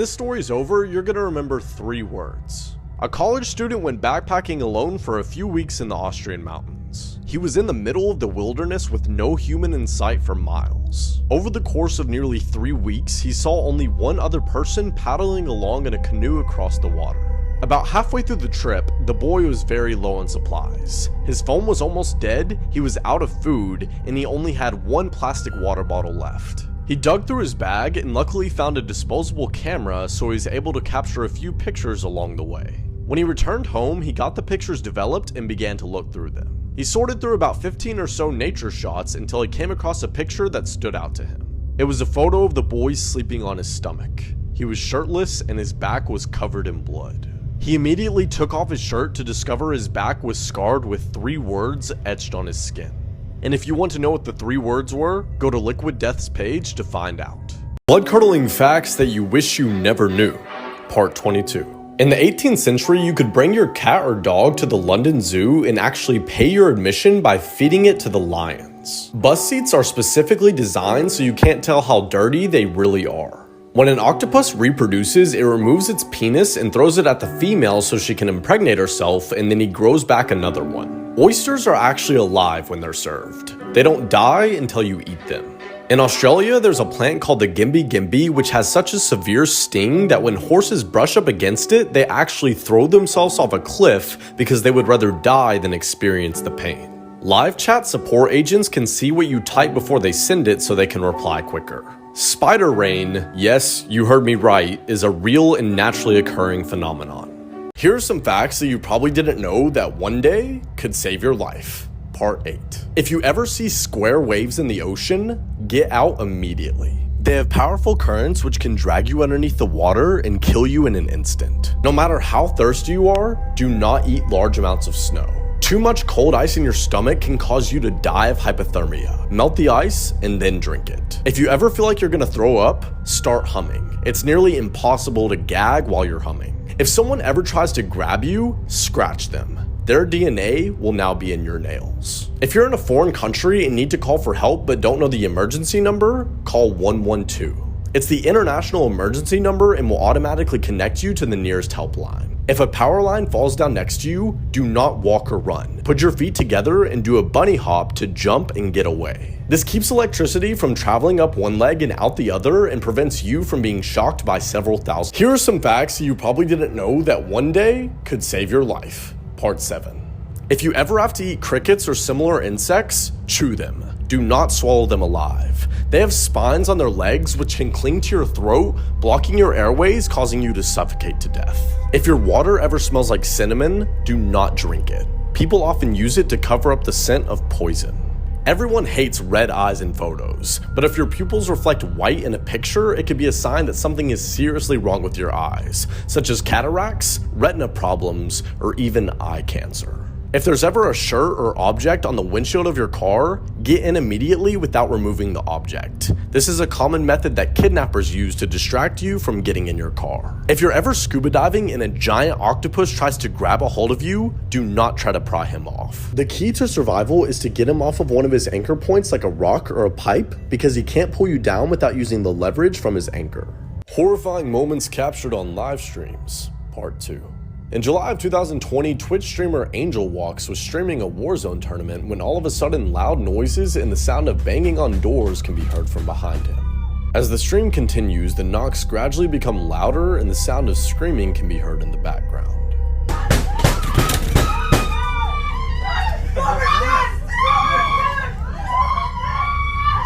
this story is over, you're gonna remember 3 words. A college student went backpacking alone for a few weeks in the Austrian mountains. He was in the middle of the wilderness with no human in sight for miles. Over the course of nearly 3 weeks, he saw only one other person paddling along in a canoe across the water. About halfway through the trip, the boy was very low on supplies. His phone was almost dead, he was out of food, and he only had 1 plastic water bottle left. He dug through his bag and luckily found a disposable camera, so he was able to capture a few pictures along the way. When he returned home, he got the pictures developed and began to look through them. He sorted through about 15 or so nature shots until he came across a picture that stood out to him. It was a photo of the boy sleeping on his stomach. He was shirtless and his back was covered in blood. He immediately took off his shirt to discover his back was scarred with 3 words etched on his skin. And if you want to know what the 3 words were, go to Liquid Death's page to find out. Blood-curdling facts that you wish you never knew, part 22. In the 18th century, you could bring your cat or dog to the London Zoo and actually pay your admission by feeding it to the lions. Bus seats are specifically designed so you can't tell how dirty they really are. When an octopus reproduces, it removes its penis and throws it at the female so she can impregnate herself, and then he grows back another one. Oysters are actually alive when they're served. They don't die until you eat them. In Australia, there's a plant called the gimbi, which has such a severe sting that when horses brush up against it, they actually throw themselves off a cliff because they would rather die than experience the pain. Live chat support agents can see what you type before they send it so they can reply quicker. Spider rain, yes, you heard me right, is a real and naturally occurring phenomenon. Here are some facts that you probably didn't know that one day could save your life. Part 8. If you ever see square waves in the ocean, get out immediately. They have powerful currents which can drag you underneath the water and kill you in an instant. No matter how thirsty you are, do not eat large amounts of snow. Too much cold ice in your stomach can cause you to die of hypothermia. Melt the ice and then drink it. If you ever feel like you're gonna throw up, start humming. It's nearly impossible to gag while you're humming. If someone ever tries to grab you, scratch them. Their DNA will now be in your nails. If you're in a foreign country and need to call for help but don't know the emergency number, call 112. It's the international emergency number and will automatically connect you to the nearest helpline. If a power line falls down next to you, do not walk or run. Put your feet together and do a bunny hop to jump and get away. This keeps electricity from traveling up one leg and out the other and prevents you from being shocked by several thousand. Here are some facts you probably didn't know that one day could save your life. Part 7. If you ever have to eat crickets or similar insects, chew them. Do not swallow them alive. They have spines on their legs which can cling to your throat, blocking your airways, causing you to suffocate to death. If your water ever smells like cinnamon, do not drink it. People often use it to cover up the scent of poison. Everyone hates red eyes in photos, but if your pupils reflect white in a picture, it could be a sign that something is seriously wrong with your eyes, such as cataracts, retina problems, or even eye cancer. If there's ever a shirt or object on the windshield of your car, get in immediately without removing the object. This is a common method that kidnappers use to distract you from getting in your car. If you're ever scuba diving and a giant octopus tries to grab a hold of you, do not try to pry him off. The key to survival is to get him off of one of his anchor points like a rock or a pipe because he can't pull you down without using the leverage from his anchor. Horrifying moments captured on live streams, part 2. In July of 2020, Twitch streamer AngelWalks was streaming a Warzone tournament when all of a sudden loud noises and the sound of banging on doors can be heard from behind him. As the stream continues, the knocks gradually become louder and the sound of screaming can be heard in the background. What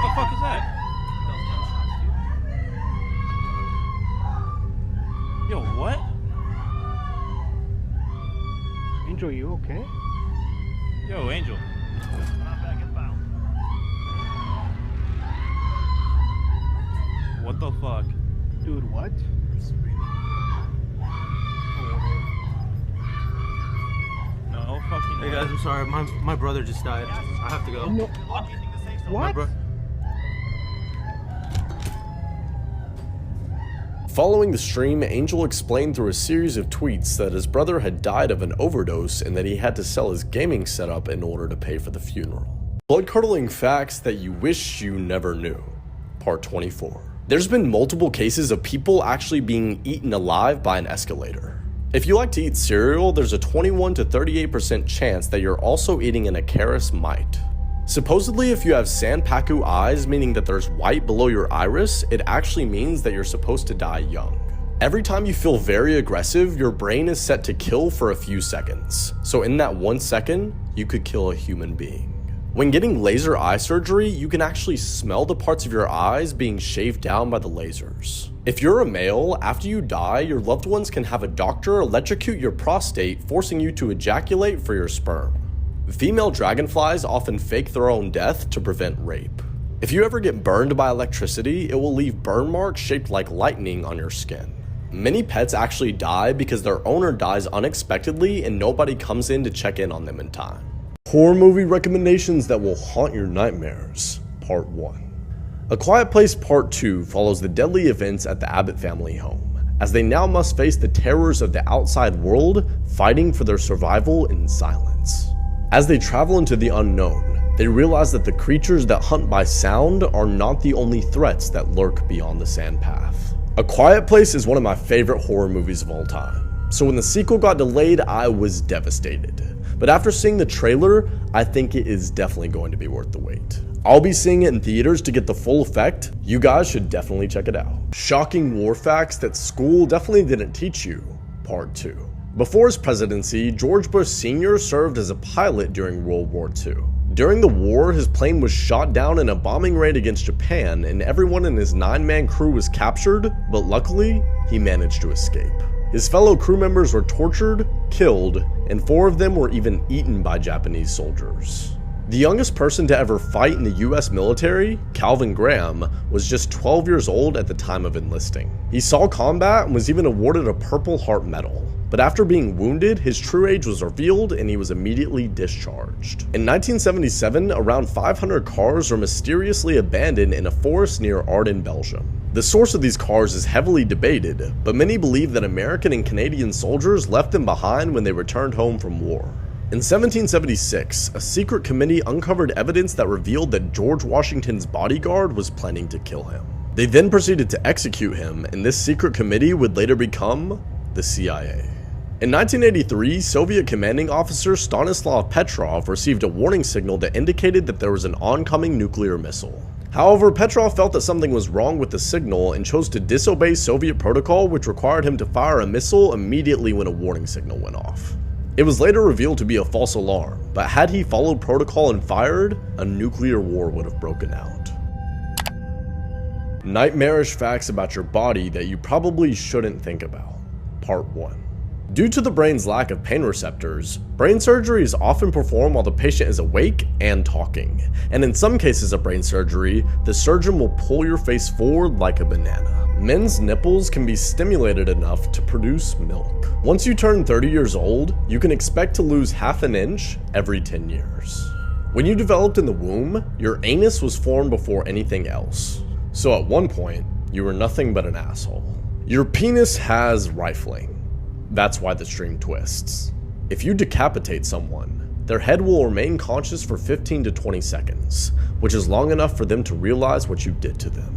the fuck is that? Yo, what? Angel, you okay? Yo, Angel. What the fuck? Dude, what? No fucking Hey guys, I'm sorry. My brother just died. I have to go. No. What? Following the stream, Angel explained through a series of tweets that his brother had died of an overdose and that he had to sell his gaming setup in order to pay for the funeral. Blood-curdling facts that you wish you never knew. Part 24. There's been multiple cases of people actually being eaten alive by an escalator. If you like to eat cereal, there's a 21 to 38% chance that you're also eating an Acarus mite. Supposedly, if you have Sanpaku eyes, meaning that there's white below your iris, it actually means that you're supposed to die young. Every time you feel very aggressive, your brain is set to kill for a few seconds. So in that 1 second, you could kill a human being. When getting laser eye surgery, you can actually smell the parts of your eyes being shaved down by the lasers. If you're a male, after you die, your loved ones can have a doctor electrocute your prostate, forcing you to ejaculate for your sperm. Female dragonflies often fake their own death to prevent rape. If you ever get burned by electricity, it will leave burn marks shaped like lightning on your skin. Many pets actually die because their owner dies unexpectedly and nobody comes in to check in on them in time. Horror movie recommendations that will haunt your nightmares, Part 1. A Quiet Place Part 2 follows the deadly events at the Abbott family home, as they now must face the terrors of the outside world, fighting for their survival in silence. As they travel into the unknown, they realize that the creatures that hunt by sound are not the only threats that lurk beyond the sand path. A Quiet Place is one of my favorite horror movies of all time, so when the sequel got delayed, I was devastated. But after seeing the trailer, I think it is definitely going to be worth the wait. I'll be seeing it in theaters to get the full effect. You guys should definitely check it out. Shocking war facts that school definitely didn't teach you, Part 2. Before his presidency, George Bush Sr. served as a pilot during World War II. During the war, his plane was shot down in a bombing raid against Japan, and everyone in his 9-man crew was captured, but luckily, he managed to escape. His fellow crew members were tortured, killed, and 4 of them were even eaten by Japanese soldiers. The youngest person to ever fight in the US military, Calvin Graham, was just 12 years old at the time of enlisting. He saw combat and was even awarded a Purple Heart Medal. But after being wounded, his true age was revealed and he was immediately discharged. In 1977, around 500 cars were mysteriously abandoned in a forest near Ardennes, Belgium. The source of these cars is heavily debated, but many believe that American and Canadian soldiers left them behind when they returned home from war. In 1776, a secret committee uncovered evidence that revealed that George Washington's bodyguard was planning to kill him. They then proceeded to execute him, and this secret committee would later become the CIA. In 1983, Soviet commanding officer Stanislav Petrov received a warning signal that indicated that there was an oncoming nuclear missile. However, Petrov felt that something was wrong with the signal and chose to disobey Soviet protocol, which required him to fire a missile immediately when a warning signal went off. It was later revealed to be a false alarm, but had he followed protocol and fired, a nuclear war would have broken out. Nightmarish facts about your body that you probably shouldn't think about. Part 1. Due to the brain's lack of pain receptors, brain surgery is often performed while the patient is awake and talking. And in some cases of brain surgery, the surgeon will pull your face forward like a banana. Men's nipples can be stimulated enough to produce milk. Once you turn 30 years old, you can expect to lose half an inch every 10 years. When you developed in the womb, your anus was formed before anything else. So at one point, you were nothing but an asshole. Your penis has rifling. That's why the stream twists. If you decapitate someone, their head will remain conscious for 15 to 20 seconds, which is long enough for them to realize what you did to them.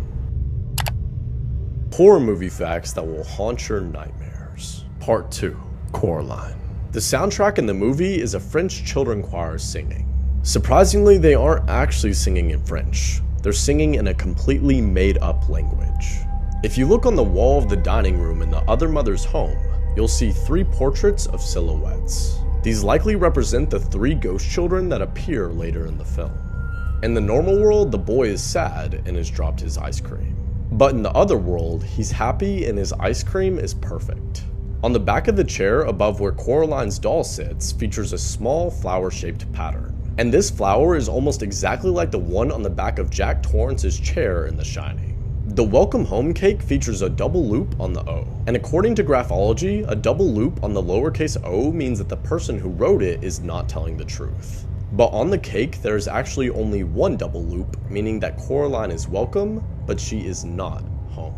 Horror movie facts that will haunt your nightmares. Part 2. Coraline. The soundtrack in the movie is a French children choir singing. Surprisingly, they aren't actually singing in French. They're singing in a completely made-up language. If you look on the wall of the dining room in the other mother's home, you'll see 3 portraits of silhouettes. These likely represent the 3 ghost children that appear later in the film. In the normal world, the boy is sad and has dropped his ice cream. But in the other world, he's happy and his ice cream is perfect. On the back of the chair above where Coraline's doll sits features a small flower-shaped pattern. And this flower is almost exactly like the one on the back of Jack Torrance's chair in The Shining. The welcome home cake features a double loop on the O, and according to graphology, a double loop on the lowercase o means that the person who wrote it is not telling the truth. But on the cake, there is actually only one double loop, meaning that Coraline is welcome, but she is not home.